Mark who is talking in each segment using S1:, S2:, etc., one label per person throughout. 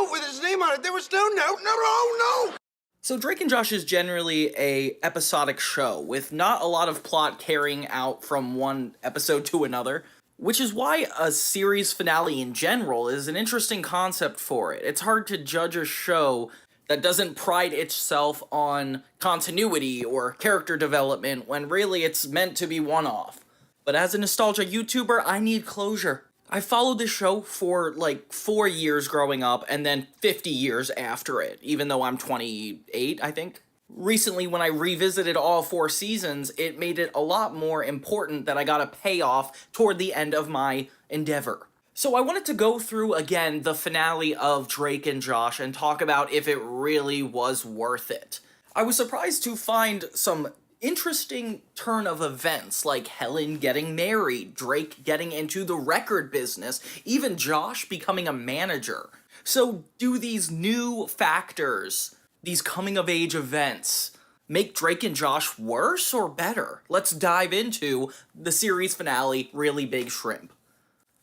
S1: note with his name on it. There was no note. No.
S2: So Drake and Josh is generally a episodic show, with not a lot of plot carrying out from one episode to another, which is why a series finale in general is an interesting concept for it. It's hard to judge a show that doesn't pride itself on continuity or character development when really it's meant to be one-off. But as a nostalgia YouTuber, I need closure. I followed this show for like 4 years growing up and then 50 years after it, even though I'm 28, I think. Recently, when I revisited all 4 seasons, it made it a lot more important that I got a payoff toward the end of my endeavor. So I wanted to go through again the finale of Drake and Josh and talk about if it really was worth it. I was surprised to find some interesting turn of events, like Helen getting married, Drake getting into the record business, even Josh becoming a manager. So do these new factors, these coming-of-age events, make Drake and Josh worse or better? Let's dive into the series finale, Really Big Shrimp.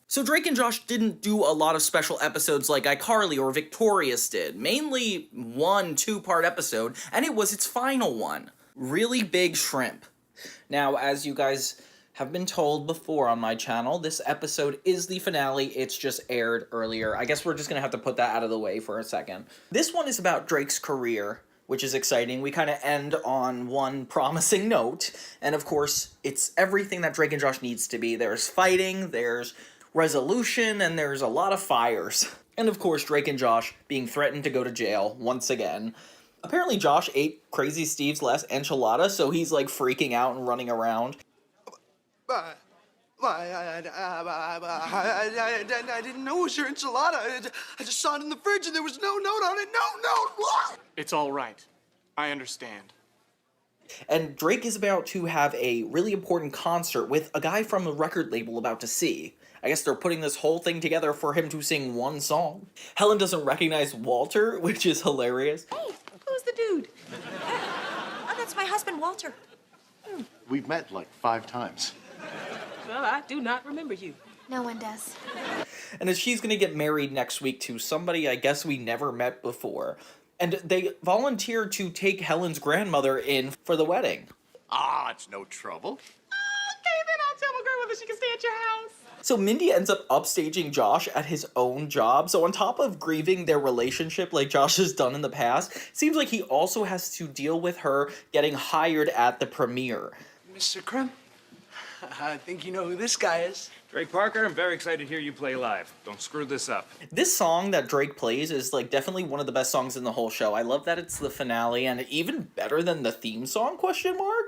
S2: So Drake and Josh didn't do a lot of special episodes like iCarly or Victorious did, mainly one 2-part episode, and it was its final one. Really Big Shrimp. Now, as you guys have been told before on my channel, this episode is the finale. It's just aired earlier. I guess we're just gonna have to put that out of the way for a second. This one is about Drake's career, which is exciting. We kind of end on one promising note, and of course, it's everything that Drake and Josh needs to be. There's fighting, there's resolution, and there's a lot of fires. And of course, Drake and Josh being threatened to go to jail once again. Apparently Josh ate Crazy Steve's last enchilada, so he's like freaking out and running around.
S1: I didn't know it was your enchilada. I just saw it in the fridge and there was no note on it. No note.
S3: It's all right. I understand.
S2: And Drake is about to have a really important concert with a guy from a record label about to see. I guess they're putting this whole thing together for him to sing one song. Helen doesn't recognize Walter, which is hilarious.
S4: Hey, who's the dude? Oh, that's my husband, Walter.
S5: We've met like 5 times.
S6: Well, I do not remember you.
S4: No one does.
S2: And as she's gonna get married next week to somebody I guess we never met before. And they volunteer to take Helen's grandmother in for the wedding.
S5: Ah, it's no trouble.
S6: Okay, then I'll tell my grandmother she can stay at your house.
S2: So Mindy ends up upstaging Josh at his own job. So on top of grieving their relationship like Josh has done in the past, it seems like he also has to deal with her getting hired at the premiere.
S1: Mr. Krim, I think you know who this guy is.
S7: Drake Parker, I'm very excited to hear you play live. Don't screw this up.
S2: This song that Drake plays is like definitely one of the best songs in the whole show. I love that it's the finale and even better than the theme song,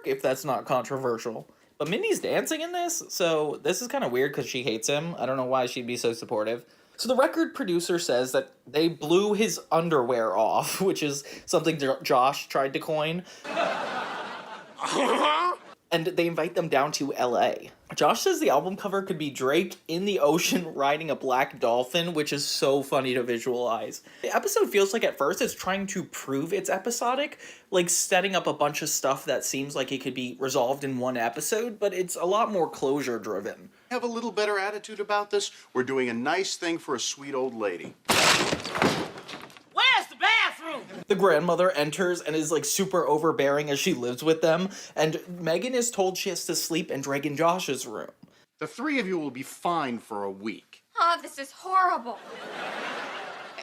S2: if that's not controversial. But Mindy's dancing in this, so this is kind of weird because she hates him. I don't know why she'd be so supportive. So the record producer says that they blew his underwear off, which is something Josh tried to coin. And they invite them down to LA. Josh says the album cover could be Drake in the ocean riding a black dolphin, which is so funny to visualize. The episode feels like at first it's trying to prove it's episodic, like setting up a bunch of stuff that seems like it could be resolved in one episode, but it's a lot more closure driven.
S5: Have a little better attitude about this? We're doing a nice thing for a sweet old lady.
S6: Where's the bathroom?
S2: The grandmother enters and is like super overbearing as she lives with them, and Megan is told she has to sleep in Drake and Josh's room.
S5: The 3 of you will be fine for a week.
S4: Oh, this is horrible.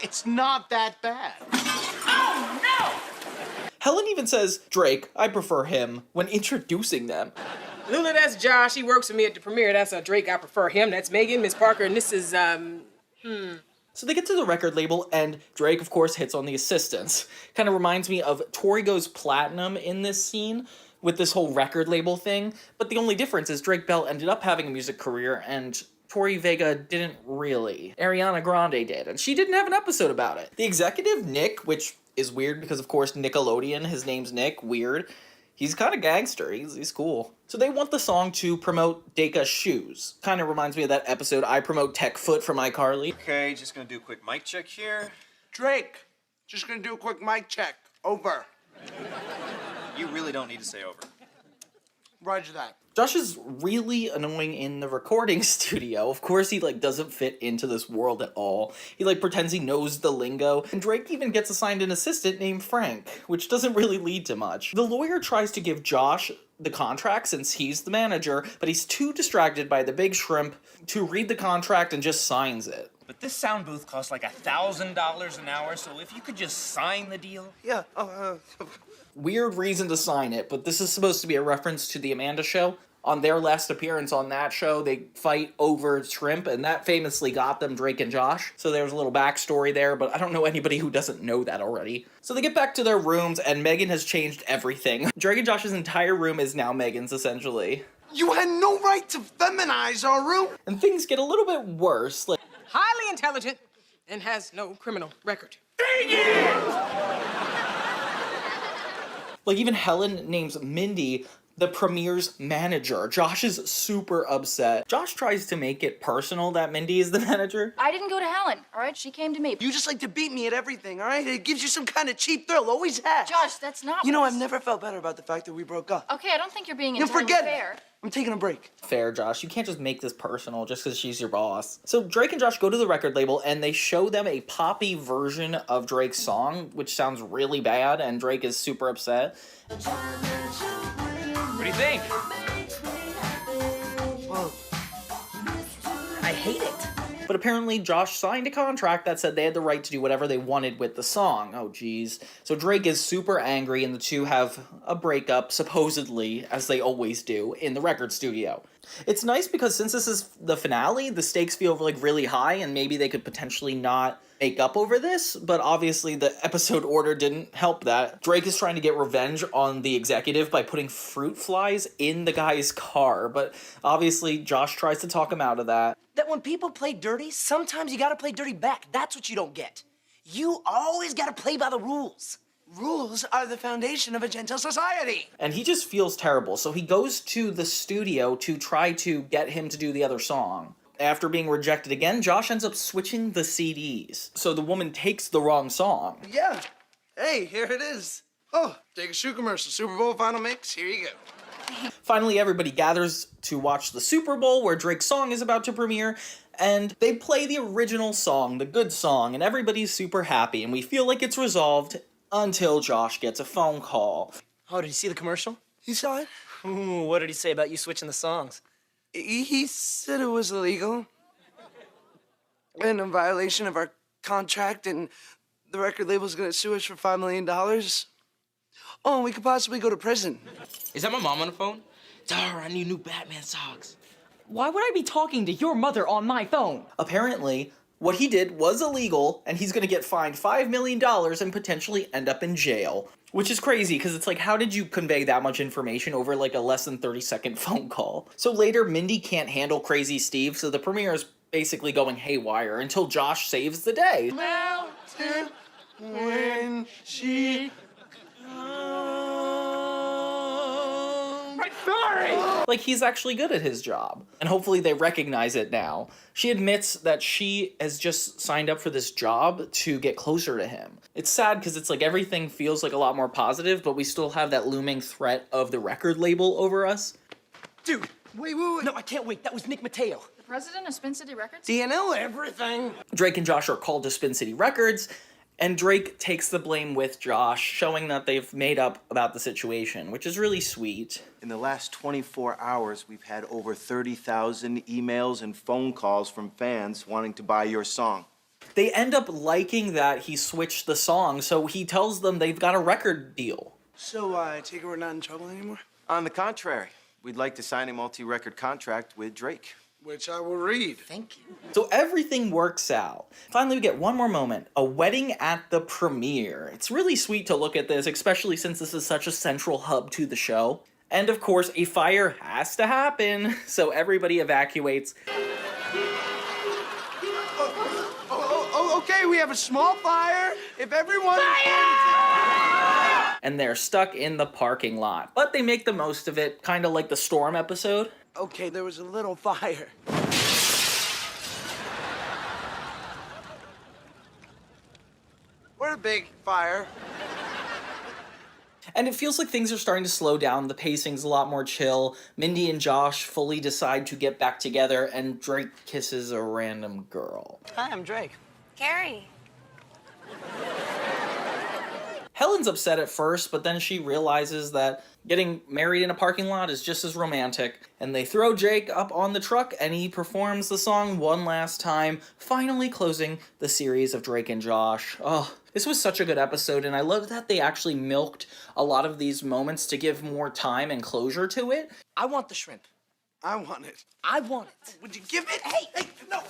S5: It's not that bad.
S6: Oh, no!
S2: Helen even says, Drake, I prefer him, when introducing them.
S6: Lula, that's Josh. He works with me at the premiere. That's Drake. I prefer him. That's Megan, Miss Parker, and this is,
S2: So they get to the record label, and Drake, of course, hits on the assistants. Kind of reminds me of Tori Goes Platinum in this scene, with this whole record label thing. But the only difference is Drake Bell ended up having a music career, and Tori Vega didn't really. Ariana Grande did, and she didn't have an episode about it. The executive, Nick, which is weird because, of course, Nickelodeon, his name's Nick, weird. He's kind of gangster. He's cool. So they want the song to promote Deka's shoes. Kind of reminds me of that episode I Promote Tech Foot from iCarly.
S8: Okay, just gonna do a quick mic check here.
S1: Drake, just gonna do a quick mic check. Over.
S8: You really don't need to say over.
S1: Roger that.
S2: Josh is really annoying in the recording studio. Of course, he, doesn't fit into this world at all. He, pretends he knows the lingo. And Drake even gets assigned an assistant named Frank, which doesn't really lead to much. The lawyer tries to give Josh the contract since he's the manager, but he's too distracted by the big shrimp to read the contract and just signs it.
S9: But this sound booth costs like $1,000 an hour, so if you could just sign the deal.
S1: Yeah,
S2: Weird reason to sign it, but this is supposed to be a reference to the Amanda Show. On their last appearance on that show, they fight over shrimp, and that famously got them, Drake and Josh. So there's a little backstory there, but I don't know anybody who doesn't know that already. So they get back to their rooms, and Megan has changed everything. Drake and Josh's entire room is now Megan's, essentially.
S1: you had no right to feminize our room.
S2: And things get a little bit worse.
S6: Highly intelligent and has no criminal record.
S2: Even Helen names Mindy the Premier's manager. Josh is super upset. Josh tries to make it personal that Mindy is the manager.
S10: I didn't go to Helen, all right? She came to me.
S1: You just like to beat me at everything, all right? It gives you some kind of cheap thrill, always has.
S10: Josh, that's not
S1: You know,
S10: what
S1: I've never felt better about the fact that we broke up.
S10: Okay, I don't think you're being
S1: You
S10: entirely
S1: forget
S10: fair.
S1: it. I'm taking a break.
S2: Fair, Josh. You can't just make this personal just because she's your boss. So Drake and Josh go to the record label and they show them a poppy version of Drake's song, which sounds really bad, and Drake is super upset.
S9: What do you think?
S1: Well,
S9: I hate it.
S2: But apparently Josh signed a contract that said they had the right to do whatever they wanted with the song. Oh, geez. So Drake is super angry and the two have a breakup, supposedly, as they always do, in the record studio. It's nice because since this is the finale, the stakes feel really high and maybe they could potentially not make up over this, but obviously the episode order didn't help that. Drake is trying to get revenge on the executive by putting fruit flies in the guy's car, but obviously Josh tries to talk him out of that.
S11: That when people play dirty, sometimes you gotta play dirty back. That's what you don't get. You always gotta play by the rules.
S1: rules are the foundation of a gentle society.
S2: And he just feels terrible, so he goes to the studio to try to get him to do the other song. After being rejected again, Josh ends up switching the CDs. So the woman takes the wrong song.
S1: Yeah. Hey, here it is. Oh, take a shoe commercial. Super Bowl final mix. Here you go.
S2: Finally, everybody gathers to watch the Super Bowl where Drake's song is about to premiere, and they play the original song, the good song, and everybody's super happy, and we feel like it's resolved until Josh gets a phone call.
S11: Oh, did you see the commercial?
S1: You saw it?
S11: Ooh, what did he say about you switching the songs?
S1: He said it was illegal and a violation of our contract, and the record label's gonna sue us for $5 million. Oh, and we could possibly go to prison.
S12: Is that my mom on the phone? Tell her I need new Batman socks.
S13: Why would I be talking to your mother on my phone?
S2: Apparently, what he did was illegal, and he's gonna get fined $5 million and potentially end up in jail. Which is crazy, because it's like, how did you convey that much information over like a less than 30-second phone call? So later, Mindy can't handle Crazy Steve, so the premiere is basically going haywire until Josh saves the day.
S1: Mountain when she
S2: Like, he's actually good at his job. And hopefully they recognize it now. She admits that she has just signed up for this job to get closer to him. It's sad because it's like everything feels like a lot more positive, but we still have that looming threat of the record label over us.
S11: Dude, wait. No, I can't wait. That was Nick Mateo.
S10: The president of Spin City Records?
S1: DNL everything.
S2: Drake and Josh are called to Spin City Records, and Drake takes the blame with Josh, showing that they've made up about the situation, which is really sweet.
S5: In the last 24 hours, we've had over 30,000 emails and phone calls from fans wanting to buy your song.
S2: They end up liking that he switched the song, so he tells them they've got a record deal.
S1: So, I take it we're not in trouble anymore?
S5: On the contrary, we'd like to sign a multi-record contract with Drake.
S1: Which I will read.
S11: Thank you.
S2: So everything works out. Finally, we get one more moment, a wedding at the premiere. It's really sweet to look at this, especially since this is such a central hub to the show. And of course, a fire has to happen, so everybody evacuates.
S1: Okay, we have a small fire. If everyone...
S2: And they're stuck in the parking lot. But they make the most of it, kind of like the Storm episode.
S1: Okay, there was a little fire. We're a big fire.
S2: And it feels like things are starting to slow down, the pacing's a lot more chill, Mindy and Josh fully decide to get back together, and Drake kisses a random girl.
S11: Hi, I'm Drake.
S14: Carrie.
S2: Helen's upset at first, but then she realizes that getting married in a parking lot is just as romantic, and they throw Jake up on the truck and he performs the song one last time, finally closing the series of Drake and Josh. Oh, this was such a good episode, and I love that they actually milked a lot of these moments to give more time and closure to it.
S11: I want the shrimp.
S1: I want it.
S11: I want it.
S1: Would you give it?
S11: Hey, no,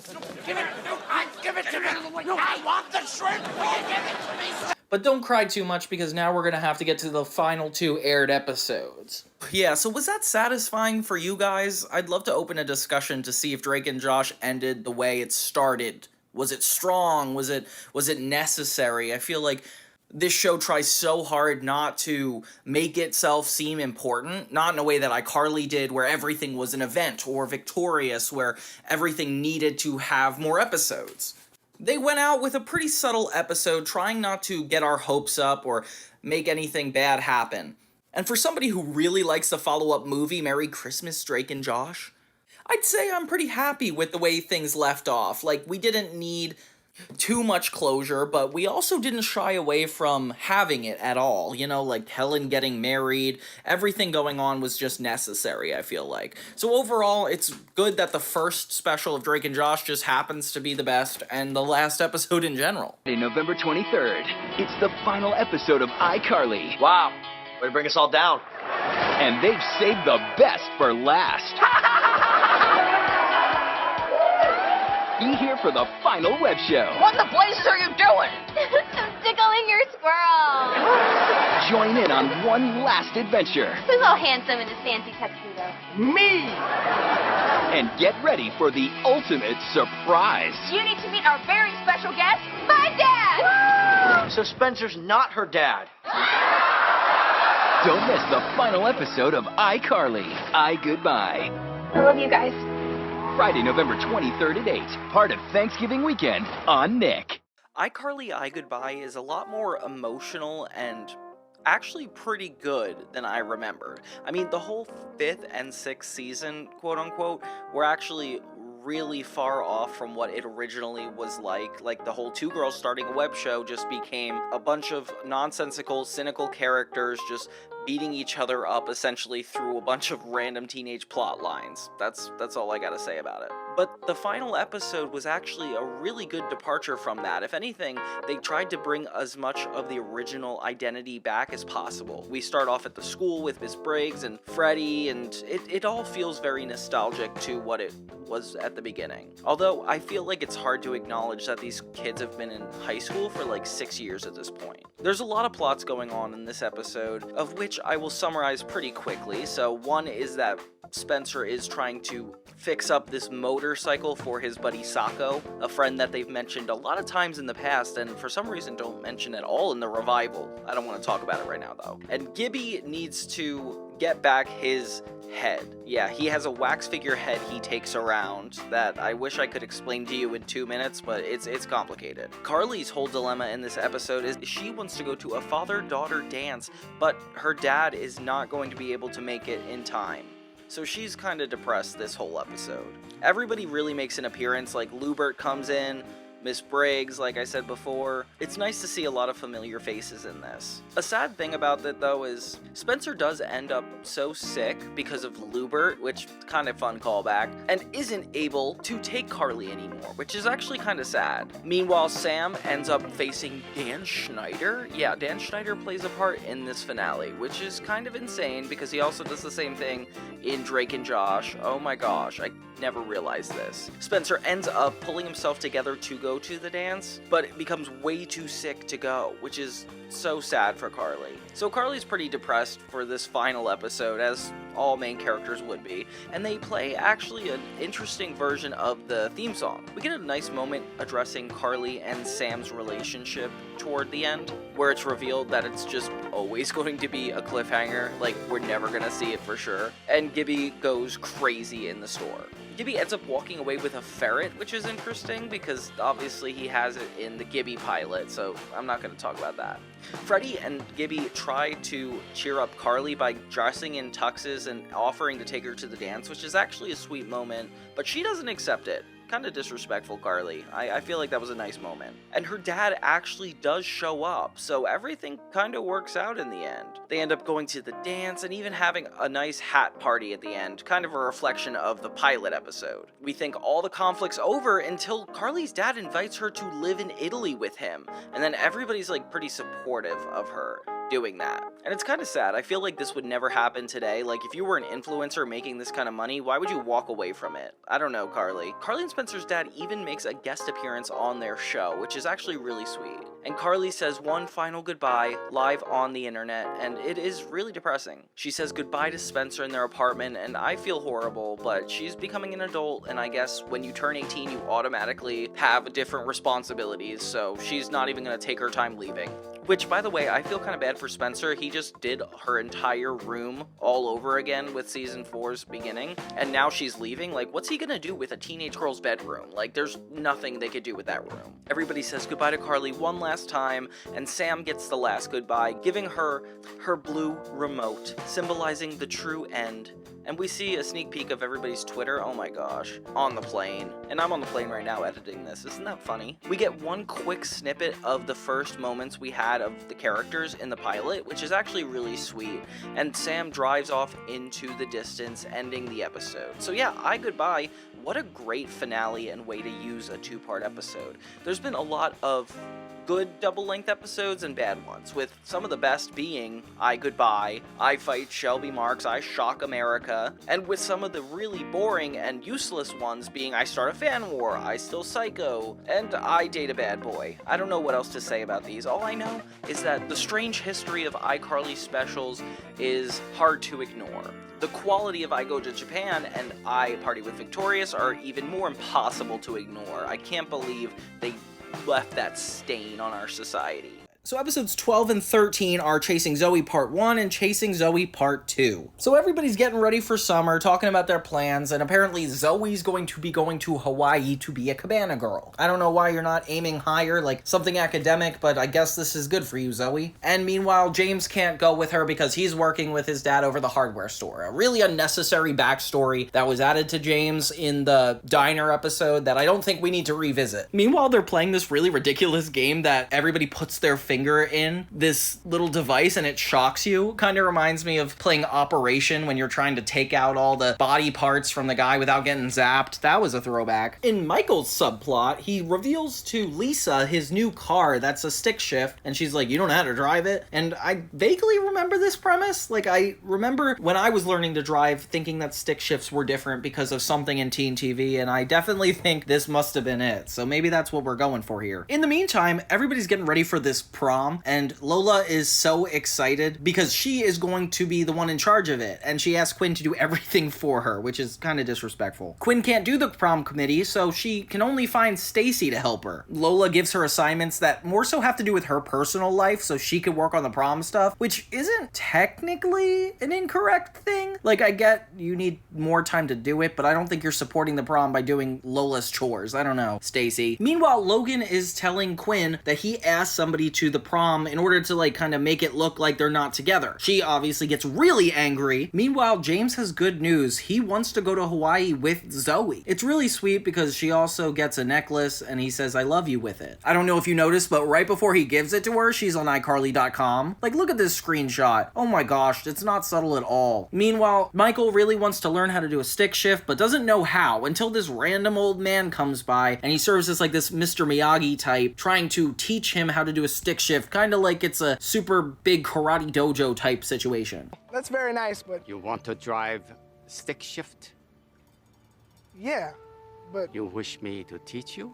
S11: give it. No, give it to me. No, I want the shrimp. Will you give it to me?
S2: But don't cry too much, because now we're gonna have to get to the final 2 aired episodes. Yeah, so was that satisfying for you guys? I'd love to open a discussion to see if Drake and Josh ended the way it started. Was it strong? Was it necessary? I feel like this show tries so hard not to make itself seem important, not in a way that iCarly did, where everything was an event, or Victorious, where everything needed to have more episodes. They went out with a pretty subtle episode, trying not to get our hopes up or make anything bad happen. And for somebody who really likes the follow-up movie, Merry Christmas, Drake and Josh, I'd say I'm pretty happy with the way things left off. Like, we didn't need too much closure, but we also didn't shy away from having it at all. You know, like Helen getting married, everything going on was just necessary, I feel like. So overall, it's good that the first special of Drake and Josh just happens to be the best, and the last episode in general.
S15: November 23rd, it's the final episode of iCarly.
S12: Wow, way to bring us all down.
S15: And they've saved the best for last. Be here for the final web show.
S14: What the blazes are you doing? I'm tickling your squirrel.
S15: Join in on one last adventure.
S14: Who's all handsome in his fancy tuxedo?
S15: Me! And get ready for the ultimate surprise.
S14: You need to meet our very special guest, my dad!
S12: So Spencer's not her dad.
S15: Don't miss the final episode of iCarly, iGoodbye.
S14: I love you guys.
S15: Friday, November 23rd at 8, part of Thanksgiving weekend on Nick.
S2: iCarly iGoodbye is a lot more emotional and actually pretty good than I remembered. I mean, the whole 5th and 6th season, quote-unquote, were actually really far off from what it originally was like. Like, the whole 2 girls starting a web show just became a bunch of nonsensical, cynical characters just beating each other up essentially through a bunch of random teenage plot lines. That's all I gotta say about it. But the final episode was actually a really good departure from that. If anything, they tried to bring as much of the original identity back as possible. We start off at the school with Miss Briggs and Freddie, and it all feels very nostalgic to what it was at the beginning. Although, I feel like it's hard to acknowledge that these kids have been in high school for like 6 years at this point. There's a lot of plots going on in this episode, of which I will summarize pretty quickly. So one is that Spencer is trying to fix up this motorcycle for his buddy Sacco, a friend that they've mentioned a lot of times in the past, and for some reason don't mention at all in the revival. I don't want to talk about it right now, though. And Gibby needs to get back his head. Yeah, he has a wax figure head he takes around that I wish I could explain to you in 2 minutes, but it's complicated. Carly's whole dilemma in this episode is she wants to go to a father-daughter dance, but her dad is not going to be able to make it in time. So she's kind of depressed this whole episode. Everybody really makes an appearance, like Lubert comes in, Miss Briggs, like I said before. It's nice to see a lot of familiar faces in this. A sad thing about it, though, is Spencer does end up so sick because of Lubert, which kind of fun callback, and isn't able to take Carly anymore, which is actually kind of sad. Meanwhile, Sam ends up facing Dan Schneider. Yeah, Dan Schneider plays a part in this finale, which is kind of insane because he also does the same thing in Drake and Josh. Oh my gosh, I never realized this. Spencer ends up pulling himself together to go to the dance, but it becomes way too sick to go, which is so sad for Carly. So Carly's pretty depressed for this final episode, as all main characters would be, and they play actually an interesting version of the theme song. We get a nice moment addressing Carly and Sam's relationship toward the end, where it's revealed that it's just always going to be a cliffhanger, like we're never gonna see it for sure, and Gibby goes crazy in the store. Gibby ends up walking away with a ferret, which is interesting because obviously he has it in the Gibby pilot, so I'm not going to talk about that. Freddy and Gibby try to cheer up Carly by dressing in tuxes and offering to take her to the dance, which is actually a sweet moment, but she doesn't accept it. Kind of disrespectful, Carly. I feel like that was a nice moment. And her dad actually does show up, so everything kind of works out in the end. They end up going to the dance and even having a nice hat party at the end, kind of a reflection of the pilot episode. We think all the conflict's over until Carly's dad invites her to live in Italy with him, and then everybody's like pretty supportive of her doing that. And it's kind of sad. I feel like this would never happen today. Like, if you were an influencer making this kind of money, why would you walk away from it? I don't know, Carly. Carly and Spencer's dad even makes a guest appearance on their show, which is actually really sweet. And Carly says one final goodbye live on the internet, and it is really depressing. She says goodbye to Spencer in their apartment, and I feel horrible, but she's becoming an adult, and I guess when you turn 18, you automatically have different responsibilities, so she's not even gonna take her time leaving. Which, by the way, I feel kind of bad for Spencer. He just did her entire room all over again with season 4's beginning, and now she's leaving. Like, what's he gonna do with a teenage girl's bedroom? Like, there's nothing they could do with that room. Everybody says goodbye to Carly one last time, and Sam gets the last goodbye, giving her her blue remote, symbolizing the true end. And we see a sneak peek of everybody's Twitter, oh my gosh, on the plane. And I'm on the plane right now editing this, isn't that funny? We get one quick snippet of the first moments we had of the characters in the pilot, which is actually really sweet. And Sam drives off into the distance, ending the episode. So yeah, iGoodbye, what a great finale and way to use a 2-part episode. There's been a lot of good double-length episodes and bad ones, with some of the best being iGoodbye, I Fight Shelby Marks, I Shock America, and with some of the really boring and useless ones being I Start a Fan War, I Still Psycho, and I Date a Bad Boy. I don't know what else to say about these. All I know is that the strange history of iCarly specials is hard to ignore. The quality of I Go to Japan and I Party with Victorious are even more impossible to ignore. I can't believe they left that stain on our society. So episodes 12 and 13 are Chasing Zoey Part 1 and Chasing Zoey Part 2. So everybody's getting ready for summer, talking about their plans, and apparently Zoey's going to be going to Hawaii to be a cabana girl. I don't know why you're not aiming higher, like something academic, but I guess this is good for you, Zoey. And meanwhile, James can't go with her because he's working with his dad over the hardware store. A really unnecessary backstory that was added to James in the diner episode that I don't think we need to revisit. Meanwhile, they're playing this really ridiculous game that everybody puts their finger in this little device and it shocks you. Kind of reminds me of playing Operation when you're trying to take out all the body parts from the guy without getting zapped. That was a throwback. In Michael's subplot, he reveals to Lisa his new car that's a stick shift, and she's like, you don't know how to drive it? And I vaguely remember this premise. Like, I remember when I was learning to drive thinking that stick shifts were different because of something in teen TV, and I definitely think this must have been it. So maybe that's what we're going for here. In the meantime, everybody's getting ready for this prom, and Lola is so excited because she is going to be the one in charge of it, and she asks Quinn to do everything for her, which is kind of disrespectful. Quinn can't do the prom committee, so she can only find Stacy to help her. Lola gives her assignments that more so have to do with her personal life so she can work on the prom stuff, which isn't technically an incorrect thing. Like, I get you need more time to do it, but I don't think you're supporting the prom by doing Lola's chores. I don't know, Stacy. Meanwhile, Logan is telling Quinn that he asked somebody to the prom in order to like kind of make it look like they're not together. She obviously gets really angry. Meanwhile, James has good news. He wants to go to Hawaii with Zoey. It's really sweet because she also gets a necklace and he says, I love you with it. I don't know if you noticed, but right before he gives it to her, she's on iCarly.com. Like, look at this screenshot. Oh my gosh, it's not subtle at all. Meanwhile, Michael really wants to learn how to do a stick shift, but doesn't know how until this random old man comes by and he serves as like this Mr. Miyagi type, trying to teach him how to do a stick shift, kind of like it's a super big karate dojo type situation.
S16: That's very nice, but...
S17: You want to drive stick shift?
S16: Yeah, but...
S17: You wish me to teach you?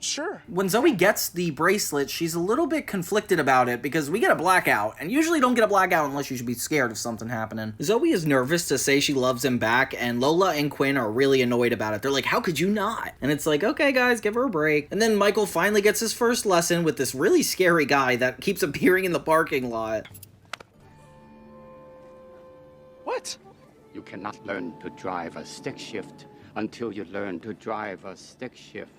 S16: Sure.
S2: When Zoey gets the bracelet, she's a little bit conflicted about it because we get a blackout, and usually don't get a blackout unless you should be scared of something happening. Zoey is nervous to say she loves him back, and Lola and Quinn are really annoyed about it. They're like, how could you not? And it's like, okay guys, give her a break. And then Michael finally gets his first lesson with this really scary guy that keeps appearing in the parking lot.
S16: What?
S17: You cannot learn to drive a stick shift until you learn to drive a stick shift.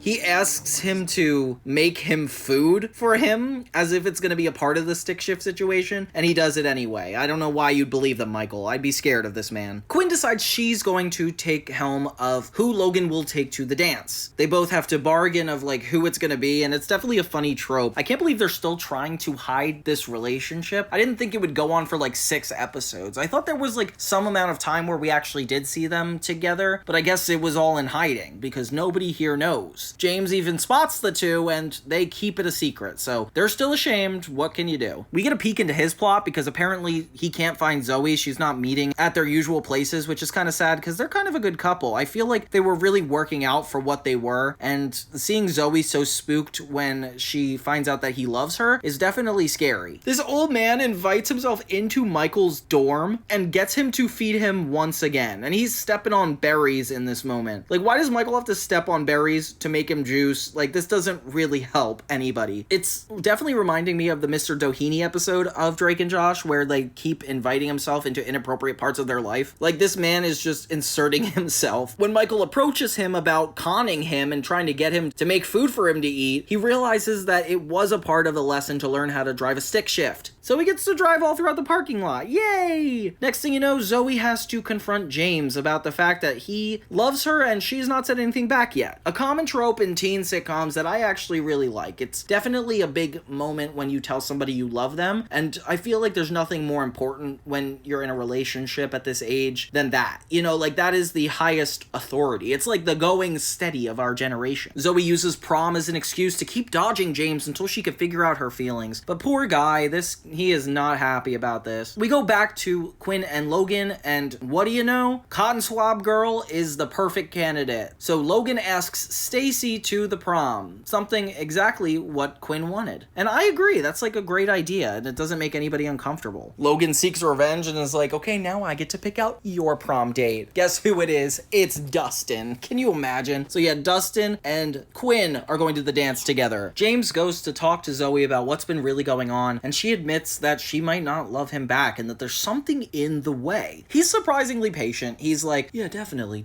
S2: He asks him to make him food for him, as if it's going to be a part of the stick shift situation, and he does it anyway. I don't know why you'd believe them, Michael. I'd be scared of this man. Quinn decides she's going to take helm of who Logan will take to the dance. They both have to bargain of, like, who it's going to be, and it's definitely a funny trope. I can't believe they're still trying to hide this relationship. I didn't think it would go on for, like, 6 episodes. I thought there was, like, some amount of time where we actually did see them together, but I guess it was all in hiding, because nobody here knows. James even spots the two, and they keep it a secret, so they're still ashamed. What can you do? We get a peek into his plot, because apparently he can't find Zoey. She's not meeting at their usual places, which is kind of sad, because they're kind of a good couple. I feel like they were really working out for what they were, and seeing Zoey so spooked when she finds out that he loves her is definitely scary. This old man invites himself into Michael's dorm and gets him to feed him once again, and he's stepping on berries in this moment. Like, why does Michael have to step on berries to make him juice? Like, this doesn't really help anybody. It's definitely reminding me of the Mr. Doheny episode of Drake and Josh, where they keep inviting himself into inappropriate parts of their life. Like, this man is just inserting himself. When Michael approaches him about conning him and trying to get him to make food for him to eat, he realizes that it was a part of the lesson to learn how to drive a stick shift. So he gets to drive all throughout the parking lot. Yay! Next thing you know, Zoey has to confront James about the fact that he loves her and she's not said anything back yet. A common trope in teen sitcoms that I actually really like. It's definitely a big moment when you tell somebody you love them, and I feel like there's nothing more important when you're in a relationship at this age than that. You know, like, that is the highest authority. It's like the going steady of our generation. Zoey uses prom as an excuse to keep dodging James until she could figure out her feelings. But poor guy, he is not happy about this. We go back to Quinn and Logan, and what do you know? Cotton Swab Girl is the perfect candidate. So Logan asks Stacy to the prom. Something exactly what Quinn wanted. And I agree, that's like a great idea, and it doesn't make anybody uncomfortable. Logan seeks revenge and is like, okay, now I get to pick out your prom date. Guess who it is? It's Dustin. Can you imagine? So yeah, Dustin and Quinn are going to the dance together. James goes to talk to Zoey about what's been really going on, and she admits that she might not love him back and that there's something in the way. He's surprisingly patient. He's like, yeah, definitely.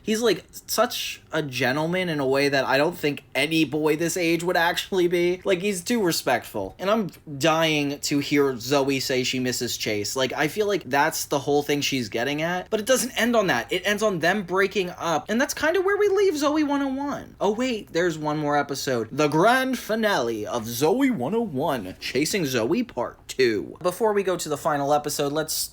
S2: He's like such a gentleman in a way that I don't think any boy this age would actually be. Like, he's too respectful. And I'm dying to hear Zoey say she misses Chase. Like, I feel like that's the whole thing she's getting at, but it doesn't end on that. It ends on them breaking up, and that's kind of where we leave Zoey 101. Oh wait, there's one more episode. The grand finale of Zoey 101, Chasing Zoey Part 2. Before we go to the final episode, let's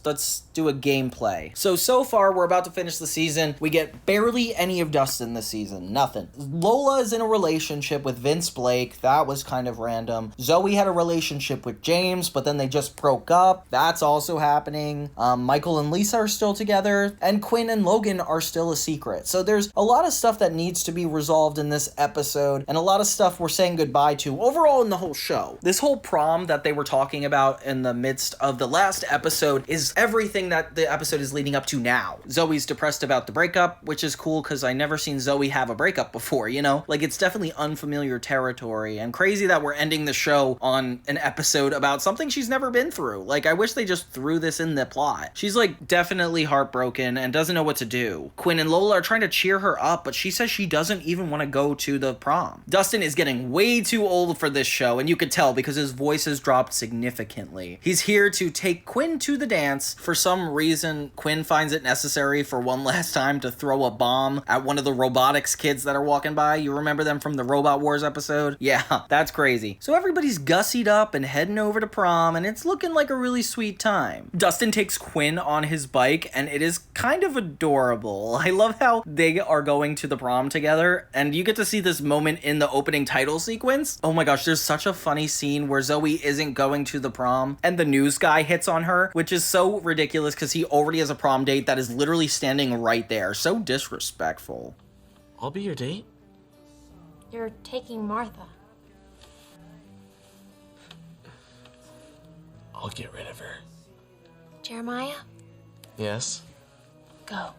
S2: do a gameplay. So far, we're about to finish the season. We get barely any of Dustin this season. Nothing. Lola is in a relationship with Vince Blake. That was kind of random. Zoey had a relationship with James, but then they just broke up. That's also happening. Michael and Lisa are still together, and Quinn and Logan are still a secret. So there's a lot of stuff that needs to be resolved in this episode, and a lot of stuff we're saying goodbye to overall in the whole show. This whole prom that they were talking about in the midst of the last episode is everything that the episode is leading up to now. Zoey's depressed about the breakup, which is cool because I never seen Zoey have a breakup before, you know? Like, it's definitely unfamiliar territory, and crazy that we're ending the show on an episode about something she's never been through. Like, I wish they just threw this in the plot. She's, like, definitely heartbroken and doesn't know what to do. Quinn and Lola are trying to cheer her up, but she says she doesn't even want to go to the prom. Dustin is getting way too old for this show, and you could tell because his voice has dropped significantly. He's here to take Quinn to the dance. For some reason, Quinn finds it necessary for one last time to throw a bomb at one of the robotics kids that are walking by. You remember them from the Robot Wars episode? Yeah, that's crazy. So everybody's gussied up and heading over to prom, and it's looking like a really sweet time. Dustin takes Quinn on his bike, and it is kind of adorable. I love how they are going to the prom together, and you get to see this moment in the opening title sequence. Oh my gosh, there's such a funny scene where Zoey isn't going to the prom, and the news guy hits on her, which is so ridiculous because he already has a prom date that is literally standing right there. So disrespectful.
S12: I'll be your date.
S18: You're taking Martha.
S12: I'll get rid of her.
S18: Jeremiah,
S12: Yes?
S18: go.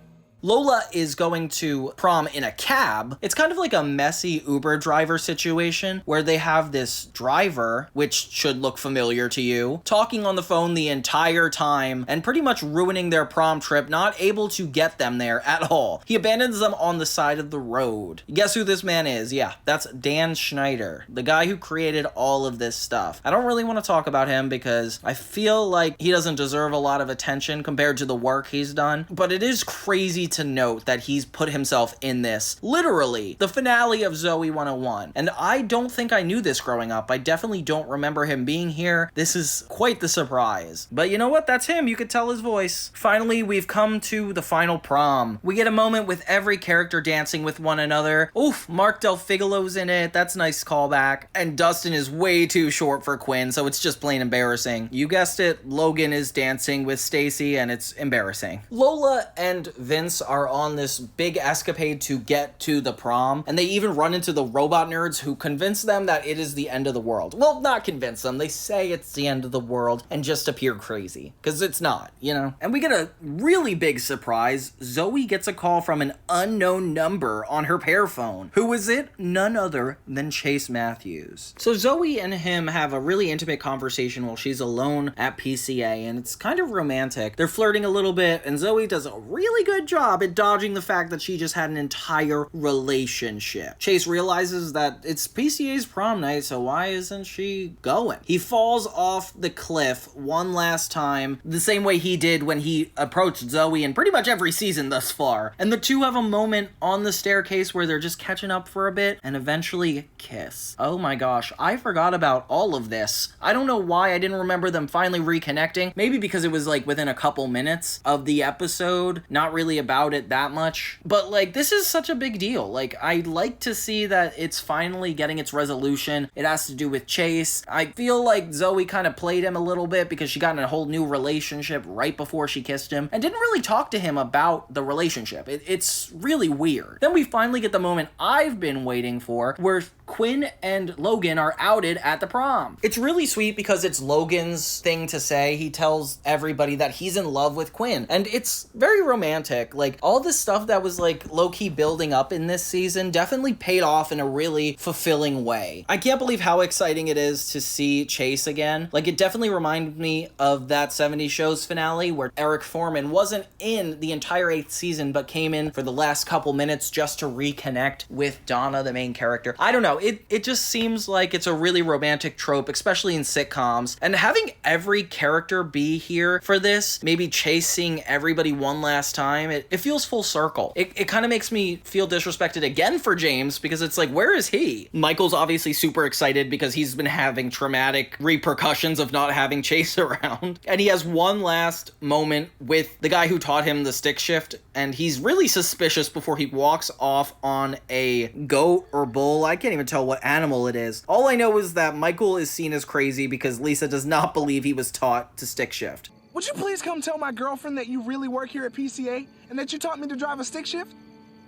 S2: Lola is going to prom in a cab. It's kind of like a messy Uber driver situation where they have this driver, which should look familiar to you, talking on the phone the entire time and pretty much ruining their prom trip, not able to get them there at all. He abandons them on the side of the road. Guess who this man is? Yeah, that's Dan Schneider, the guy who created all of this stuff. I don't really want to talk about him because I feel like he doesn't deserve a lot of attention compared to the work he's done, but it is crazy to note that he's put himself in this, literally, the finale of Zoey 101. And I don't think I knew this growing up. I definitely don't remember him being here. This is quite the surprise. But you know what? That's him. You could tell his voice. Finally, we've come to the final prom. We get a moment with every character dancing with one another. Oof, Mark Del Figolo's in it. That's a nice callback. And Dustin is way too short for Quinn, so it's just plain embarrassing. You guessed it, Logan is dancing with Stacy, and it's embarrassing. Lola and Vince are on this big escapade to get to the prom, and they even run into the robot nerds who convince them that it is the end of the world. Well, not convince them, they say it's the end of the world and just appear crazy, because it's not, you know? And we get a really big surprise. Zoey gets a call from an unknown number on her pair phone. Who is it? None other than Chase Matthews. So Zoey and him have a really intimate conversation while she's alone at PCA, and it's kind of romantic. They're flirting a little bit, and Zoey does a really good job at dodging the fact that she just had an entire relationship. Chase realizes that it's PCA's prom night, so why isn't she going? He falls off the cliff one last time, the same way he did when he approached Zoey in pretty much every season thus far. And the two have a moment on the staircase where they're just catching up for a bit and eventually kiss. Oh my gosh, I forgot about all of this. I don't know why I didn't remember them finally reconnecting. Maybe because it was like within a couple minutes of the episode, not really about it that much. But like, this is such a big deal. Like, I'd like to see that it's finally getting its resolution. It has to do with Chase. I feel like Zoey kind of played him a little bit because she got in a whole new relationship right before she kissed him and didn't really talk to him about the relationship. It's really weird. Then we finally get the moment I've been waiting for where Quinn and Logan are outed at the prom. It's really sweet because it's Logan's thing to say. He tells everybody that he's in love with Quinn, and it's very romantic. Like, all this stuff that was like low-key building up in this season definitely paid off in a really fulfilling way. I can't believe how exciting it is to see Chase again. Like, it definitely reminded me of that 70s Show's finale where Eric Foreman wasn't in the entire 8th season but came in for the last couple minutes just to reconnect with Donna, the main character. I don't know, it just seems like it's a really romantic trope, especially in sitcoms, and having every character be here for this, maybe chasing everybody one last time, it feels full circle. It kind of makes me feel disrespected again for James because it's like, where is he? Michael's obviously super excited because he's been having traumatic repercussions of not having Chase around, and he has one last moment with the guy who taught him the stick shift, and he's really suspicious before he walks off on a goat or bull. I can't even tell what animal it is. All I know is that Michael is seen as crazy because Lisa does not believe he was taught to stick shift.
S16: Would you please come tell my girlfriend that you really work here at PCA and that you taught me to drive a stick shift?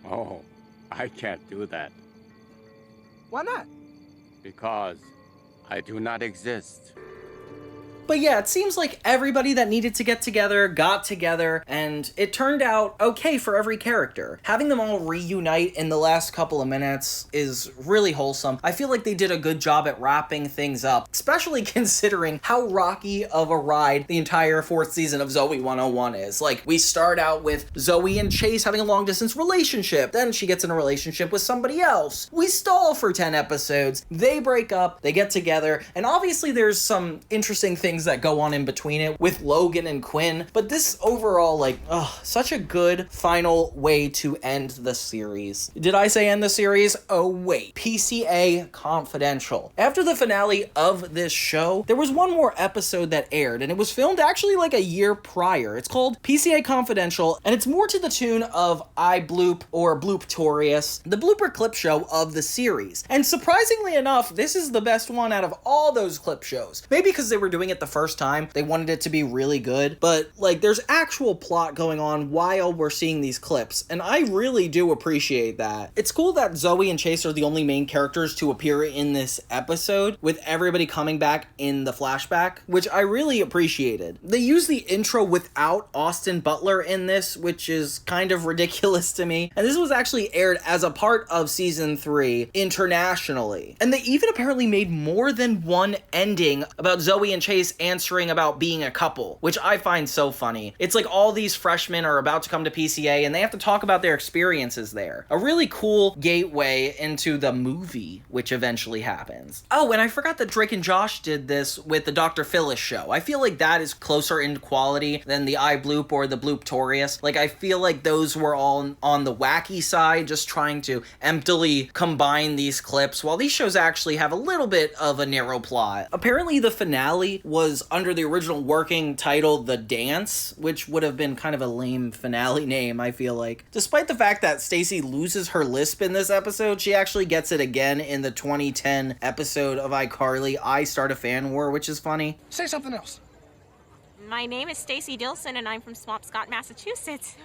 S17: Oh, I can't do that.
S16: Why not?
S17: Because I do not exist.
S2: But yeah, it seems like everybody that needed to get together got together, and it turned out okay for every character. Having them all reunite in the last couple of minutes is really wholesome. I feel like they did a good job at wrapping things up, especially considering how rocky of a ride the entire 4th season of Zoey 101 is. Like, we start out with Zoey and Chase having a long-distance relationship, then she gets in a relationship with somebody else. We stall for 10 episodes, they break up, they get together, and obviously there's some interesting things that go on in between it with Logan and Quinn, but this overall, like, such a good final way to end the series. Did I say end the series? Oh wait, PCA Confidential. After the finale of this show, there was one more episode that aired, and it was filmed actually like a year prior. It's called PCA Confidential, and it's more to the tune of iBloop or Blooptorious, the blooper clip show of the series. And surprisingly enough, this is the best one out of all those clip shows. Maybe because they were doing it the first time. They wanted it to be really good, but like there's actual plot going on while we're seeing these clips, and I really do appreciate that. It's cool that Zoey and Chase are the only main characters to appear in this episode, with everybody coming back in the flashback, which I really appreciated. They use the intro without Austin Butler in this, which is kind of ridiculous to me, and this was actually aired as a part of season 3 internationally. And they even apparently made more than one ending about Zoey and Chase answering about being a couple, which I find so funny. It's like all these freshmen are about to come to PCA and they have to talk about their experiences there. A really cool gateway into the movie, which eventually happens. Oh, and I forgot that Drake and Josh did this with the Dr. Phyllis show. I feel like that is closer in quality than the iBloop or the Blooptorious. Like, I feel like those were all on the wacky side, just trying to emptily combine these clips, while these shows actually have a little bit of a narrow plot. Apparently the finale was under the original working title The Dance, which would have been kind of a lame finale name, I feel like. Despite the fact that Stacy loses her lisp in this episode, she actually gets it again in the 2010 episode of iCarly, I Start a Fan War, which is funny.
S16: Say something else.
S18: My name is Stacy Dilson, and I'm from Swampscott, Massachusetts.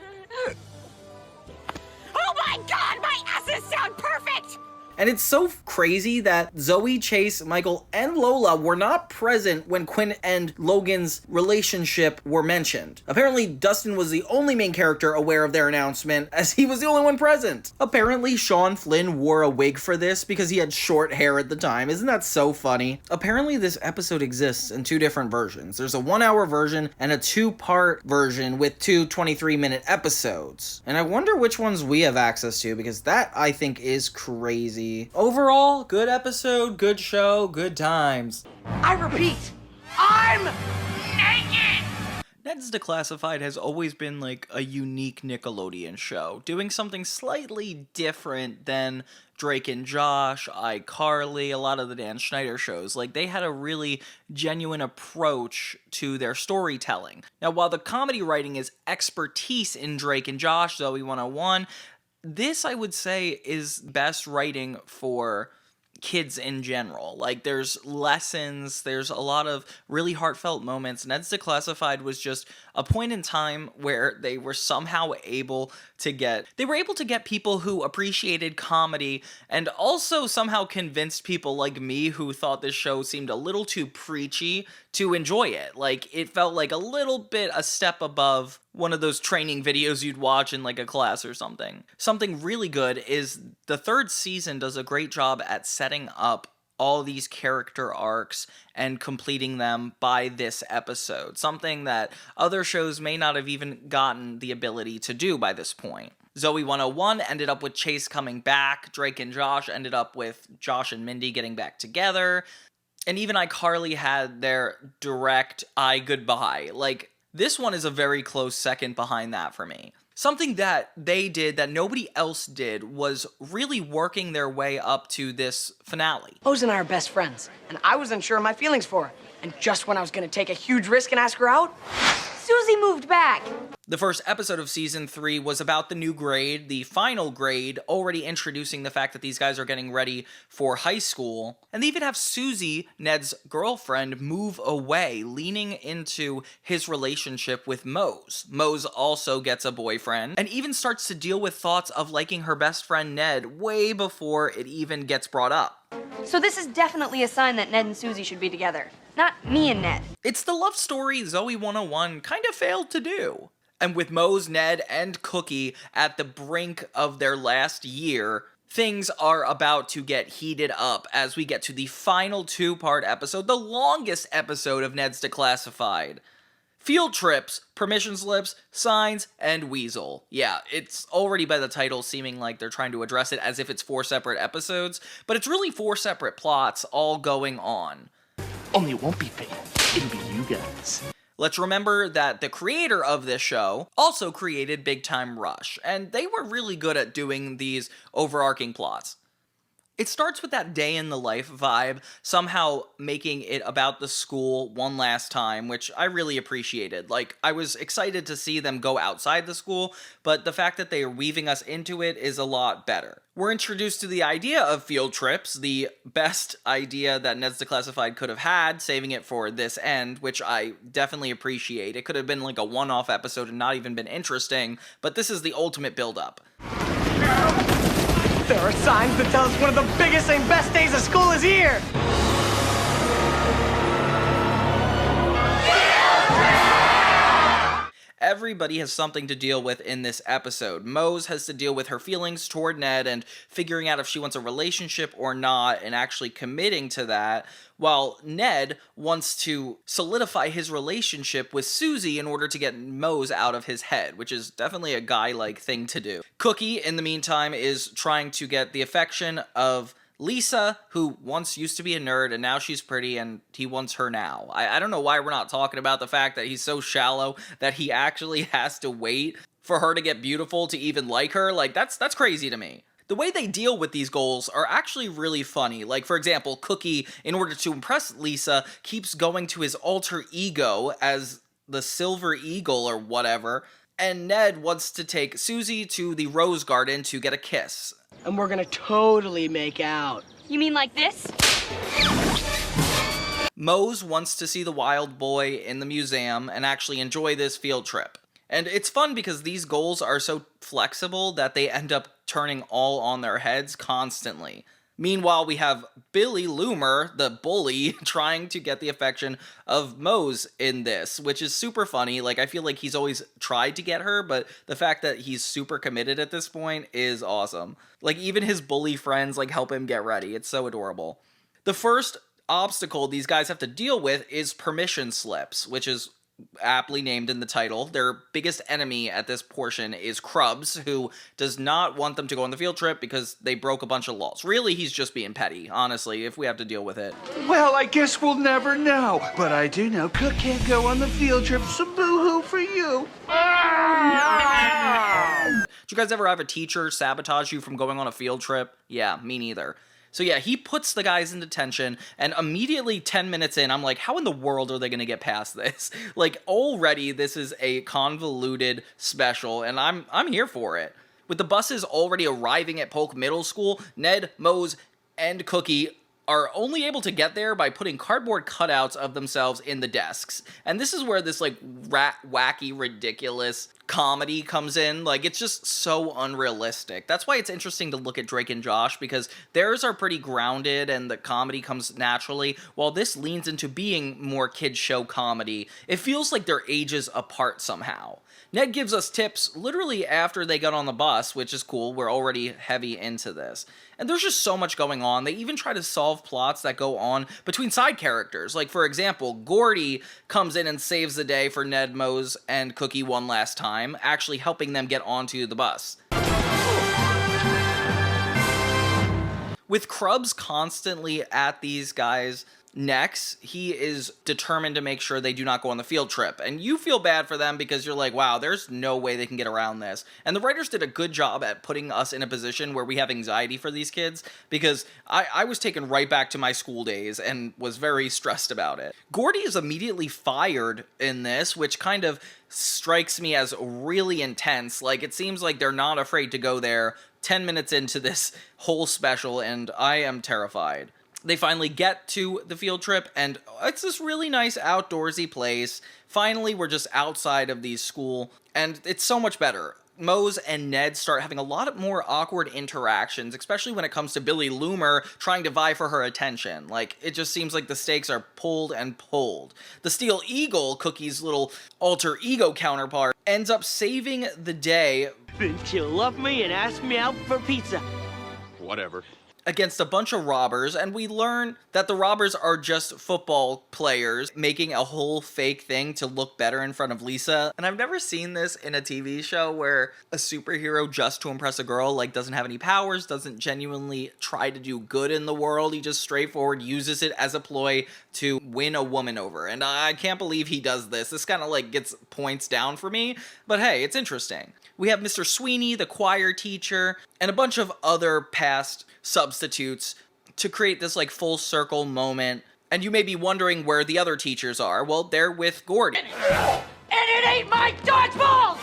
S18: Oh my god, my S's sound perfect!
S2: And it's so crazy that Zoey, Chase, Michael, and Lola were not present when Quinn and Logan's relationship were mentioned. Apparently, Dustin was the only main character aware of their announcement, as he was the only one present. Apparently, Sean Flynn wore a wig for this because he had short hair at the time. Isn't that so funny? Apparently, this episode exists in 2 different versions. There's a 1-hour version and a 2-part version with 2 23-minute episodes. And I wonder which ones we have access to, because that, I think, is crazy. Overall, good episode, good show, good times.
S11: I repeat, I'm naked!
S2: Ned's Declassified has always been like a unique Nickelodeon show, doing something slightly different than Drake and Josh, iCarly, a lot of the Dan Schneider shows. Like, they had a really genuine approach to their storytelling. Now, while the comedy writing is expertise in Drake and Josh, Zoey 101, this, I would say, is best writing for kids in general. Like, there's lessons, there's a lot of really heartfelt moments. Ned's Declassified was just a point in time where they were somehow able to get people who appreciated comedy, and also somehow convinced people like me who thought this show seemed a little too preachy to enjoy it. Like, it felt like a little bit a step above one of those training videos you'd watch in like a class or something. Something really good is the 3rd season does a great job at setting up all these character arcs and completing them by this episode. Something that other shows may not have even gotten the ability to do by this point. Zoey 101 ended up with Chase coming back. Drake and Josh ended up with Josh and Mindy getting back together. And even iCarly had their direct iGoodbye. Like, this one is a very close second behind that for me. Something that they did that nobody else did was really working their way up to this finale.
S11: Rose and I are best friends, and I was unsure of my feelings for her. And just when I was gonna take a huge risk and ask her out, Susie moved back.
S2: The first episode of season 3 was about the new grade, the final grade, already introducing the fact that these guys are getting ready for high school. And they even have Susie, Ned's girlfriend, move away, leaning into his relationship with Mose. Mose also gets a boyfriend, and even starts to deal with thoughts of liking her best friend Ned way before it even gets brought up.
S14: So this is definitely a sign that Ned and Susie should be together. Not me and Ned.
S2: It's the love story Zoey 101 kind of failed to do. And with Mose, Ned, and Cookie at the brink of their last year, things are about to get heated up as we get to the final 2-part episode, the longest episode of Ned's Declassified. Field trips, permission slips, signs, and Weasel. Yeah, it's already by the title seeming like they're trying to address it as if it's 4 separate episodes, but it's really 4 separate plots all going on.
S16: Only it won't be fair. It'll be you guys.
S2: Let's remember that the creator of this show also created Big Time Rush, and they were really good at doing these overarching plots. It starts with that day in the life vibe, somehow making it about the school one last time, which I really appreciated. Like, I was excited to see them go outside the school, but the fact that they are weaving us into it is a lot better. We're introduced to the idea of field trips, the best idea that Ned's Declassified could have had, saving it for this end, which I definitely appreciate. It could have been like a one-off episode and not even been interesting, but this is the ultimate build-up.
S11: There are signs that tell us one of the biggest and best days of school is here!
S2: Everybody has something to deal with in this episode. Mose has to deal with her feelings toward Ned and figuring out if she wants a relationship or not and actually committing to that, while Ned wants to solidify his relationship with Susie in order to get Mose out of his head, which is definitely a guy-like thing to do. Cookie, in the meantime, is trying to get the affection of Lisa, who once used to be a nerd, and now she's pretty, and he wants her now. I don't know why we're not talking about the fact that he's so shallow that he actually has to wait for her to get beautiful to even like her. Like, that's crazy to me. The way they deal with these goals are actually really funny. Like, for example, Cookie, in order to impress Lisa, keeps going to his alter ego as the Silver Eagle or whatever, and Ned wants to take Susie to the Rose Garden to get a kiss.
S11: And we're gonna totally make out.
S14: You mean like this?
S2: Mose wants to see the wild boy in the museum and actually enjoy this field trip. And it's fun because these goals are so flexible that they end up turning all on their heads constantly. Meanwhile, we have Billy Loomer, the bully, trying to get the affection of Mose in this, which is super funny. Like, I feel like he's always tried to get her, but the fact that he's super committed at this point is awesome. Like, even his bully friends, like, help him get ready. It's so adorable. The first obstacle these guys have to deal with is permission slips, which is aptly named in the title. Their biggest enemy at this portion is Krubs, who does not want them to go on the field trip because they broke a bunch of laws. Really, he's just being petty, honestly, if we have to deal with it.
S19: Well, I guess we'll never know. But I do know Cook can't go on the field trip, so boo-hoo for you.
S2: Did you guys ever have a teacher sabotage you from going on a field trip? Yeah, me neither. So yeah, he puts the guys in detention, and immediately 10 minutes in, I'm like, how in the world are they gonna get past this? Like, already this is a convoluted special, and I'm here for it. With the buses already arriving at Polk Middle School, Ned, Mose, and Cookie are only able to get there by putting cardboard cutouts of themselves in the desks. And this is where this, like, wacky, ridiculous comedy comes in. Like, it's just so unrealistic. That's why it's interesting to look at Drake and Josh, because theirs are pretty grounded and the comedy comes naturally, while this leans into being more kid show comedy. It feels like they're ages apart somehow. Ned gives us tips literally after they got on the bus, which is cool. We're already heavy into this. And there's just so much going on. They even try to solve plots that go on between side characters. Like, for example, Gordy comes in and saves the day for Ned, Mose, and Cookie one last time, actually helping them get onto the bus. With Krubs constantly at these guys' necks, he is determined to make sure they do not go on the field trip. And you feel bad for them because you're like, wow, there's no way they can get around this. And the writers did a good job at putting us in a position where we have anxiety for these kids, because I was taken right back to my school days and was very stressed about it. Gordy is immediately fired in this, which kind of strikes me as really intense. Like, it seems like they're not afraid to go there 10 minutes into this whole special, and I am terrified. They finally get to the field trip, and it's this really nice outdoorsy place. Finally, we're just outside of the school, and it's so much better. Mose and Ned start having a lot more awkward interactions, especially when it comes to Billy Loomer trying to vie for her attention. Like, it just seems like the stakes are pulled and pulled. The Steel Eagle, Cookie's little alter ego counterpart, ends up saving the day.
S20: She'll love me and ask me out for pizza.
S8: Whatever.
S2: Against a bunch of robbers, and we learn that the robbers are just football players making a whole fake thing to look better in front of Lisa. And I've never seen this in a TV show where a superhero, just to impress a girl, like, doesn't have any powers, doesn't genuinely try to do good in the world. He just straightforward uses it as a ploy to win a woman over. And I can't believe he does this. This kind of like gets points down for me, but hey, it's interesting. We have Mr. Sweeney, the choir teacher, and a bunch of other past substitutes substitutes to create this like full circle moment. And you may be wondering where the other teachers are. Well, they're with Gordy.
S20: And it ain't my dodgeball!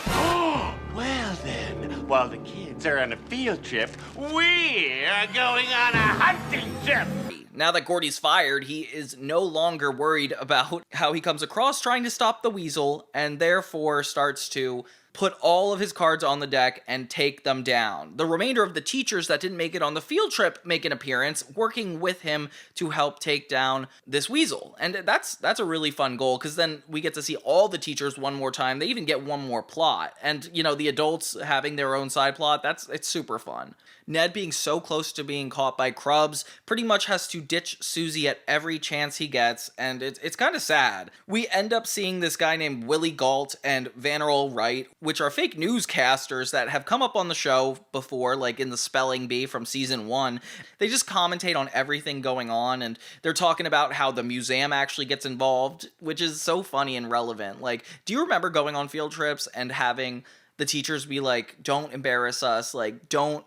S19: Well then, while the kids are on a field trip, we're going on a hunting trip.
S2: Now that Gordy's fired, he is no longer worried about how he comes across trying to stop the weasel, and therefore starts to put all of his cards on the deck and take them down. The remainder of the teachers that didn't make it on the field trip make an appearance, working with him to help take down this weasel. And that's a really fun goal, because then we get to see all the teachers one more time. They even get one more plot. And, you know, the adults having their own side plot, it's super fun. Ned, being so close to being caught by Krubs, pretty much has to ditch Susie at every chance he gets, and it's kind of sad. We end up seeing this guy named Willie Galt and Vanneral Wright, which are fake newscasters that have come up on the show before, like in the Spelling Bee from season 1. They just commentate on everything going on, and they're talking about how the museum actually gets involved, which is so funny and relevant. Like, do you remember going on field trips and having the teachers be like, don't embarrass us, like, don't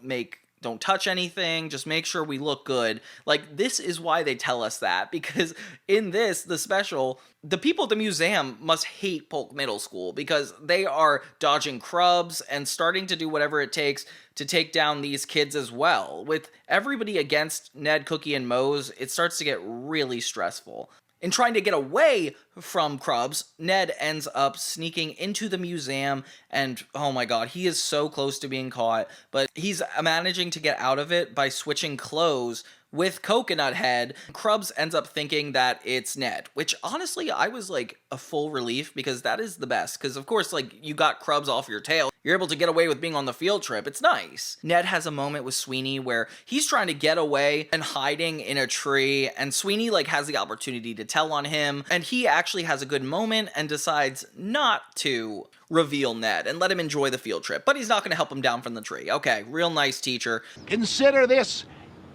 S2: touch anything, just make sure we look good. Like, this is why they tell us that, because in this, the special, the people at the museum must hate Polk Middle School, because they are dodging Krubs and starting to do whatever it takes to take down these kids as well. With everybody against Ned, Cookie, and Mose, it starts to get really stressful. In trying to get away from Krubs, Ned ends up sneaking into the museum, and oh my god, he is so close to being caught, but he's managing to get out of it by switching clothes with Coconut Head. Krubs ends up thinking that it's Ned, which honestly, I was like a full relief, because that is the best, because of course, like, you got Krubs off your tail. You're able to get away with being on the field trip. It's nice. Ned has a moment with Sweeney where he's trying to get away and hiding in a tree, and Sweeney like has the opportunity to tell on him, and he actually has a good moment and decides not to reveal Ned and let him enjoy the field trip, but he's not going to help him down from the tree. Okay, real nice teacher.
S21: Consider this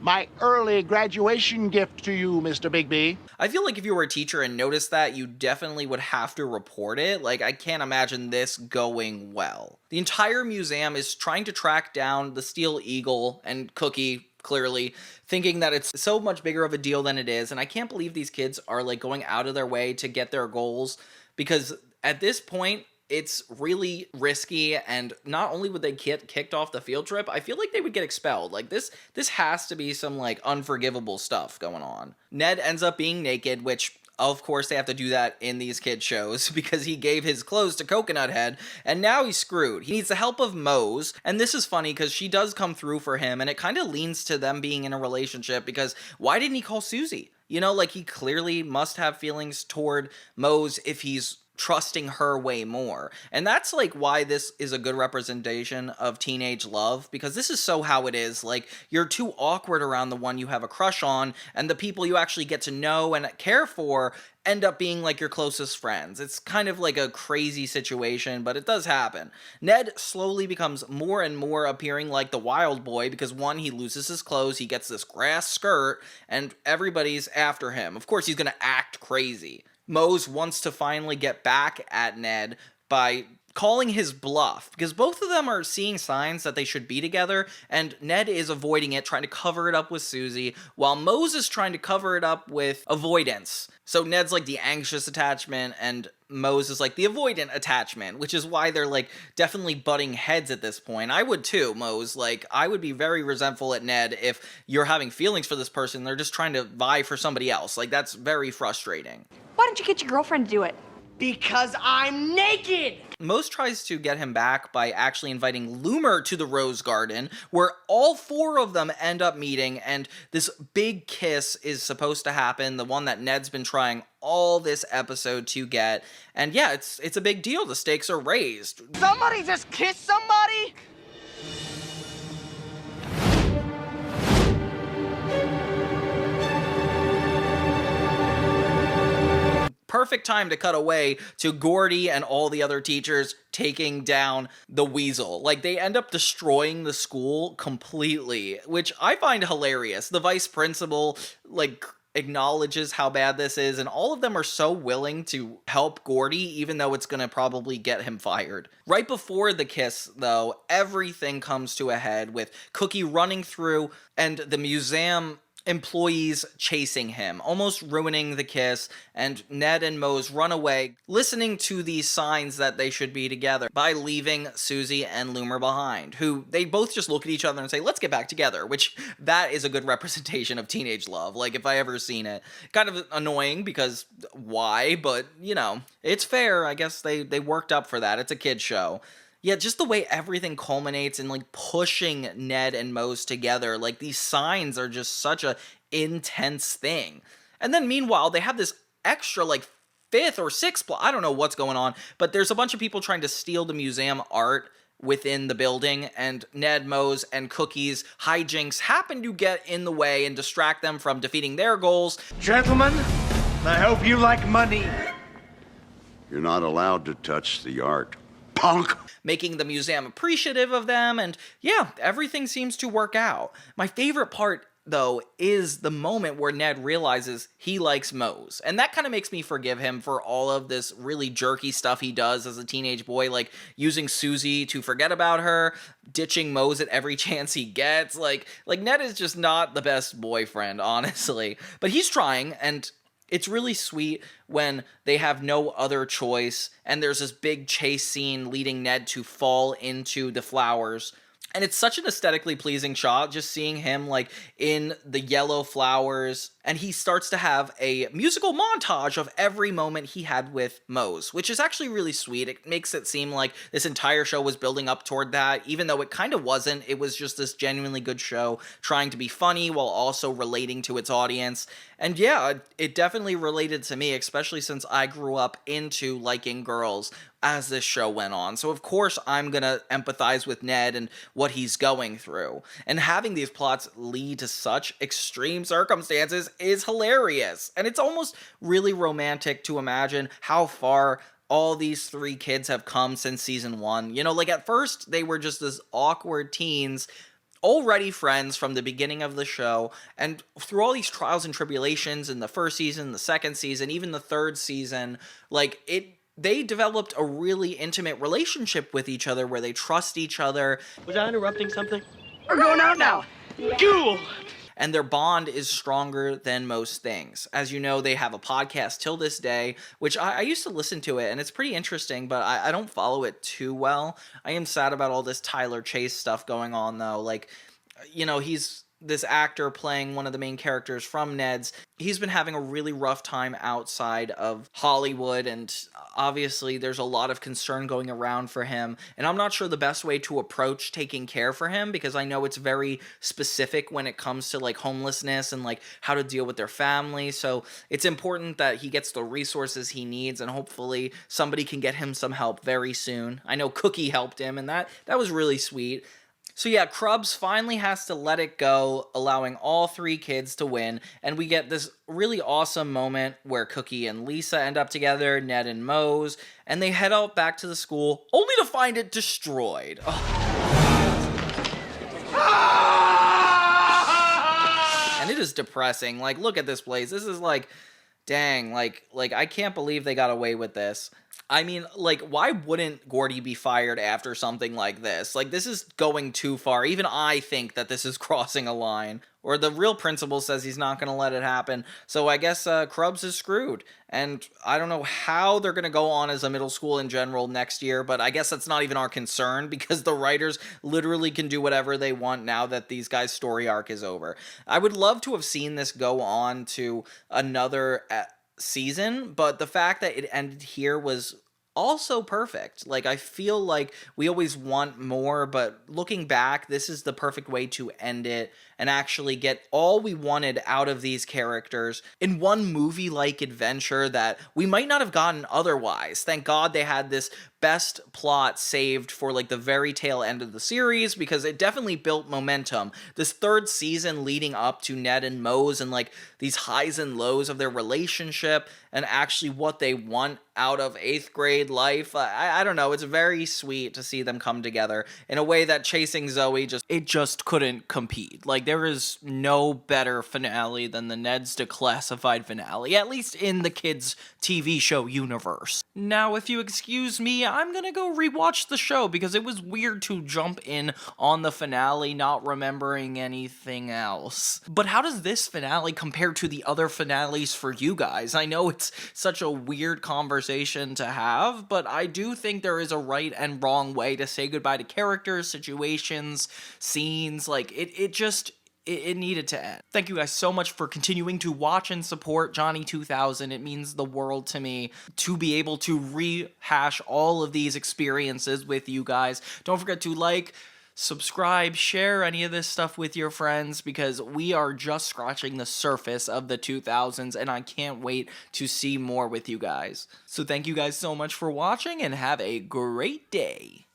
S21: my early graduation gift to you, Mr. Bigby.
S2: I feel like if you were a teacher and noticed that, you definitely would have to report it. Like, I can't imagine this going well. The entire museum is trying to track down the Steel Eagle and Cookie, clearly, thinking that it's so much bigger of a deal than it is, and I can't believe these kids are, like, going out of their way to get their goals, because at this point, it's really risky, and not only would they get kicked off the field trip, I feel like they would get expelled. Like, this has to be some, like, unforgivable stuff going on. Ned ends up being naked, which, of course, they have to do that in these kid shows, because he gave his clothes to Coconut Head, and now he's screwed. He needs the help of Mose, and this is funny, because she does come through for him, and it kind of leans to them being in a relationship, because why didn't he call Susie? You know, like, he clearly must have feelings toward Mose if he's trusting her way more. And that's like why this is a good representation of teenage love, because this is so how it is. Like, you're too awkward around the one you have a crush on, and the people you actually get to know and care for end up being like your closest friends. It's kind of like a crazy situation, but it does happen. Ned slowly becomes more and more appearing like the wild boy, because one, he loses his clothes, he gets this grass skirt, and everybody's after him. Of course, he's gonna act crazy. Mose wants to finally get back at Ned by calling his bluff, because both of them are seeing signs that they should be together, and Ned is avoiding it, trying to cover it up with Susie, while Mose is trying to cover it up with avoidance. So Ned's like the anxious attachment, and Mose is like the avoidant attachment, which is why they're like definitely butting heads at this point. I would too, Mose. Like, I would be very resentful at Ned if you're having feelings for this person, they're just trying to vie for somebody else. Like, that's very frustrating.
S14: Why don't you get your girlfriend to do it?
S20: Because I'm naked!
S2: Mose tries to get him back by actually inviting Loomer to the Rose Garden, where all four of them end up meeting, and this big kiss is supposed to happen, the one that Ned's been trying all this episode to get. And yeah, it's a big deal. The stakes are raised.
S20: Somebody just kiss somebody?
S2: Perfect time to cut away to Gordy and all the other teachers taking down the weasel. Like, they end up destroying the school completely, which I find hilarious. The vice principal, like, acknowledges how bad this is, and all of them are so willing to help Gordy, even though it's gonna probably get him fired. Right before the kiss, though, everything comes to a head with Cookie running through and the museum employees chasing him, almost ruining the kiss, and Ned and Mose run away, listening to these signs that they should be together by leaving Susie and Loomer behind, who they both just look at each other and say, let's get back together, which that is a good representation of teenage love, like if I ever seen it. Kind of annoying because why, but you know, it's fair. I guess they worked up for that. It's a kid's show. Yeah, just the way everything culminates in, like, pushing Ned and Mose together. Like, these signs are just such a intense thing. And then, meanwhile, they have this extra, like, 5th or 6th plot. I don't know what's going on, but there's a bunch of people trying to steal the museum art within the building, and Ned, Mose, and Cookie's hijinks happen to get in the way and distract them from defeating their goals.
S19: Gentlemen, I hope you like money.
S3: You're not allowed to touch the art. Punk!
S2: Making the museum appreciative of them, and yeah, everything seems to work out. My favorite part, though, is the moment where Ned realizes he likes Mose, and that kind of makes me forgive him for all of this really jerky stuff he does as a teenage boy, like using Susie to forget about her, ditching Mose at every chance he gets. Like Ned is just not the best boyfriend, honestly, but he's trying, and it's really sweet when they have no other choice, and there's this big chase scene leading Ned to fall into the flowers. And it's such an aesthetically pleasing shot, just seeing him, like, in the yellow flowers. And he starts to have a musical montage of every moment he had with Mose, which is actually really sweet. It makes it seem like this entire show was building up toward that, even though it kind of wasn't. It was just this genuinely good show, trying to be funny while also relating to its audience. And yeah, it definitely related to me, especially since I grew up into liking girls as this show went on. So of course I'm gonna empathize with Ned and what he's going through. And having these plots lead to such extreme circumstances is hilarious. And it's almost really romantic to imagine how far all these 3 kids have come since season 1. You know, like at first they were just this awkward teens, already friends from the beginning of the show, and through all these trials and tribulations in the first season, the second season, even the third season, they developed a really intimate relationship with each other where they trust each other.
S20: Was I interrupting something? We're going out now.
S2: Cool. And their bond is stronger than most things. As you know, they have a podcast till this day, which I used to listen to it, and it's pretty interesting, but I don't follow it too well. I am sad about all this Tyler Chase stuff going on, though. Like, you know, he's this actor playing one of the main characters from Ned's. He's been having a really rough time outside of Hollywood, and obviously there's a lot of concern going around for him, and I'm not sure the best way to approach taking care for him, because I know it's very specific when it comes to like homelessness and like how to deal with their family. So it's important that he gets the resources he needs, and hopefully somebody can get him some help very soon. I know Cookie helped him, and that was really sweet. So yeah, Krubs finally has to let it go, allowing all 3 kids to win, and we get this really awesome moment where Cookie and Lisa end up together, Ned and Mose, and they head out back to the school, only to find it destroyed. And it is depressing. Like, look at this place. This is like, dang, like I can't believe they got away with this. I mean, like, why wouldn't Gordy be fired after something like this? Like, this is going too far. Even I think that this is crossing a line. Or the real principal says he's not going to let it happen. So I guess Krubs is screwed. And I don't know how they're going to go on as a middle school in general next year, but I guess that's not even our concern, because the writers literally can do whatever they want now that these guys' story arc is over. I would love to have seen this go on to another season, but the fact that it ended here was also perfect. Like, I feel like we always want more, but looking back, this is the perfect way to end it and actually get all we wanted out of these characters in one movie-like adventure that we might not have gotten otherwise. Thank God they had this best plot saved for like the very tail end of the series, because it definitely built momentum. This 3rd season leading up to Ned and Mose and like these highs and lows of their relationship and actually what they want out of 8th grade life. I don't know, it's very sweet to see them come together in a way that Chasing Zoey just couldn't compete. Like, there is no better finale than the Ned's Declassified finale, at least in the kids' TV show universe. Now, if you excuse me, I'm gonna go rewatch the show because it was weird to jump in on the finale not remembering anything else. But how does this finale compare to the other finales for you guys? I know it's such a weird conversation to have, but I do think there is a right and wrong way to say goodbye to characters, situations, scenes. Like, it needed to end. Thank you guys so much for continuing to watch and support Johnny 2000. It means the world to me to be able to rehash all of these experiences with you guys. Don't forget to like, subscribe, share any of this stuff with your friends, because we are just scratching the surface of the 2000s, and I can't wait to see more with you guys. So thank you guys so much for watching, and have a great day.